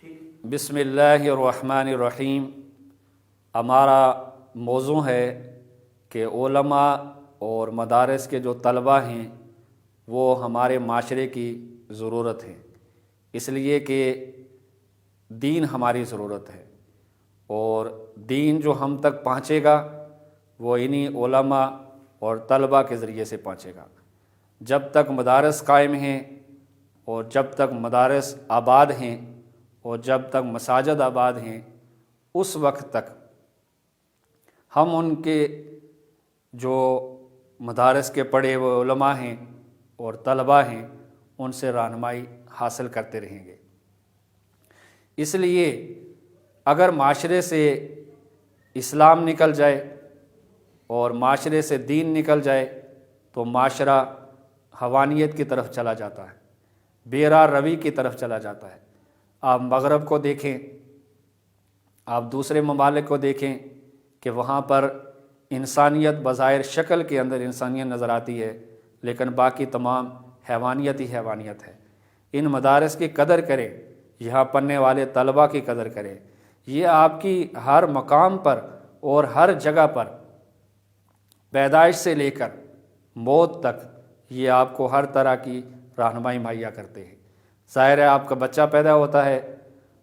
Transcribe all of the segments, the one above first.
بسم اللہ الرحمن الرحیم۔ ہمارا موضوع ہے کہ علماء اور مدارس کے جو طلباء ہیں وہ ہمارے معاشرے کی ضرورت ہے، اس لیے کہ دین ہماری ضرورت ہے، اور دین جو ہم تک پہنچے گا وہ انہی علماء اور طلباء کے ذریعے سے پہنچے گا۔ جب تک مدارس قائم ہیں اور جب تک مدارس آباد ہیں اور جب تک مساجد آباد ہیں، اس وقت تک ہم ان کے جو مدارس کے پڑھے ہوئے علماء ہیں اور طلباء ہیں ان سے رہنمائی حاصل کرتے رہیں گے۔ اس لیے اگر معاشرے سے اسلام نکل جائے اور معاشرے سے دین نکل جائے تو معاشرہ حوانیت کی طرف چلا جاتا ہے، بے راہ روی کی طرف چلا جاتا ہے۔ آپ مغرب کو دیکھیں، آپ دوسرے ممالک کو دیکھیں کہ وہاں پر انسانیت بظاہر شکل کے اندر انسانیت نظر آتی ہے، لیکن باقی تمام حیوانیت ہی حیوانیت ہے۔ ان مدارس کی قدر کریں، یہاں پڑھنے والے طلباء کی قدر کریں۔ یہ آپ کی ہر مقام پر اور ہر جگہ پر پیدائش سے لے کر موت تک یہ آپ کو ہر طرح کی رہنمائی مہیا کرتے ہیں۔ ظاہر ہے آپ کا بچہ پیدا ہوتا ہے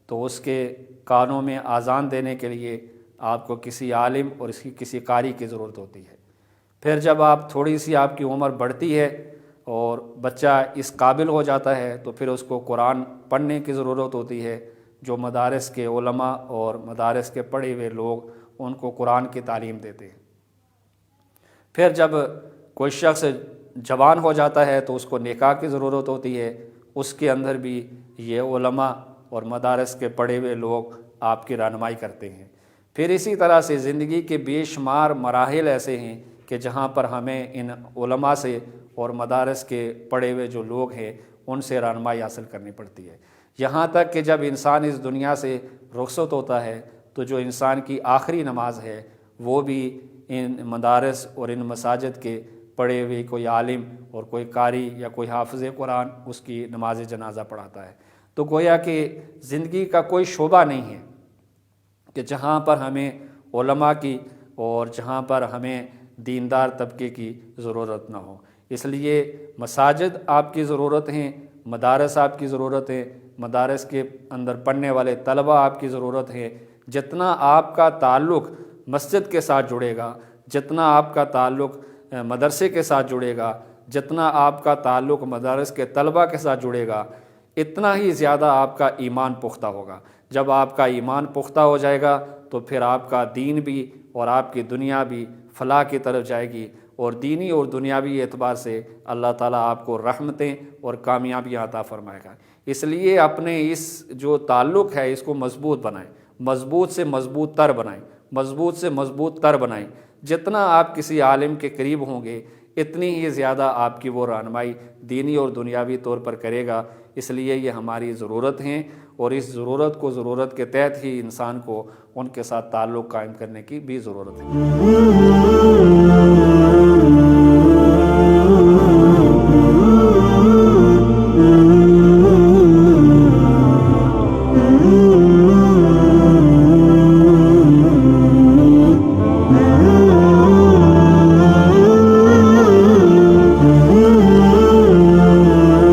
تو اس کے کانوں میں اذان دینے کے لیے آپ کو کسی عالم اور اس کی کسی قاری کی ضرورت ہوتی ہے۔ پھر جب آپ تھوڑی سی آپ کی عمر بڑھتی ہے اور بچہ اس قابل ہو جاتا ہے تو پھر اس کو قرآن پڑھنے کی ضرورت ہوتی ہے، جو مدارس کے علماء اور مدارس کے پڑھے ہوئے لوگ ان کو قرآن کی تعلیم دیتے ہیں۔ پھر جب کوئی شخص جوان ہو جاتا ہے تو اس کو نکاح کی ضرورت ہوتی ہے، اس کے اندر بھی یہ علماء اور مدارس کے پڑھے ہوئے لوگ آپ کی رہنمائی کرتے ہیں۔ پھر اسی طرح سے زندگی کے بے شمار مراحل ایسے ہیں کہ جہاں پر ہمیں ان علماء سے اور مدارس کے پڑھے ہوئے جو لوگ ہیں ان سے رہنمائی حاصل کرنی پڑتی ہے، یہاں تک کہ جب انسان اس دنیا سے رخصت ہوتا ہے تو جو انسان کی آخری نماز ہے وہ بھی ان مدارس اور ان مساجد کے پڑھے ہوئے کوئی عالم اور کوئی قاری یا کوئی حافظ قرآن اس کی نماز جنازہ پڑھاتا ہے۔ تو گویا کہ زندگی کا کوئی شعبہ نہیں ہے کہ جہاں پر ہمیں علماء کی اور جہاں پر ہمیں دیندار طبقے کی ضرورت نہ ہو۔ اس لیے مساجد آپ کی ضرورت ہیں، مدارس آپ کی ضرورت ہے، مدارس کے اندر پڑھنے والے طلباء آپ کی ضرورت ہے۔ جتنا آپ کا تعلق مسجد کے ساتھ جڑے گا، جتنا آپ کا تعلق مدرسے کے ساتھ جڑے گا، جتنا آپ کا تعلق مدارس کے طلباء کے ساتھ جڑے گا، اتنا ہی زیادہ آپ کا ایمان پختہ ہوگا۔ جب آپ کا ایمان پختہ ہو جائے گا تو پھر آپ کا دین بھی اور آپ کی دنیا بھی فلاح کی طرف جائے گی، اور دینی اور دنیاوی اعتبار سے اللہ تعالیٰ آپ کو رحمتیں اور کامیابیاں عطا فرمائے گا۔ اس لیے اپنے اس جو تعلق ہے اس کو مضبوط بنائیں، مضبوط سے مضبوط تر بنائیں، مضبوط سے مضبوط تر بنائیں۔ جتنا آپ کسی عالم کے قریب ہوں گے اتنی ہی زیادہ آپ کی وہ رہنمائی دینی اور دنیاوی طور پر کرے گا۔ اس لیے یہ ہماری ضرورت ہیں، اور اس ضرورت کو ضرورت کے تحت ہی انسان کو ان کے ساتھ تعلق قائم کرنے کی بھی ضرورت ہے۔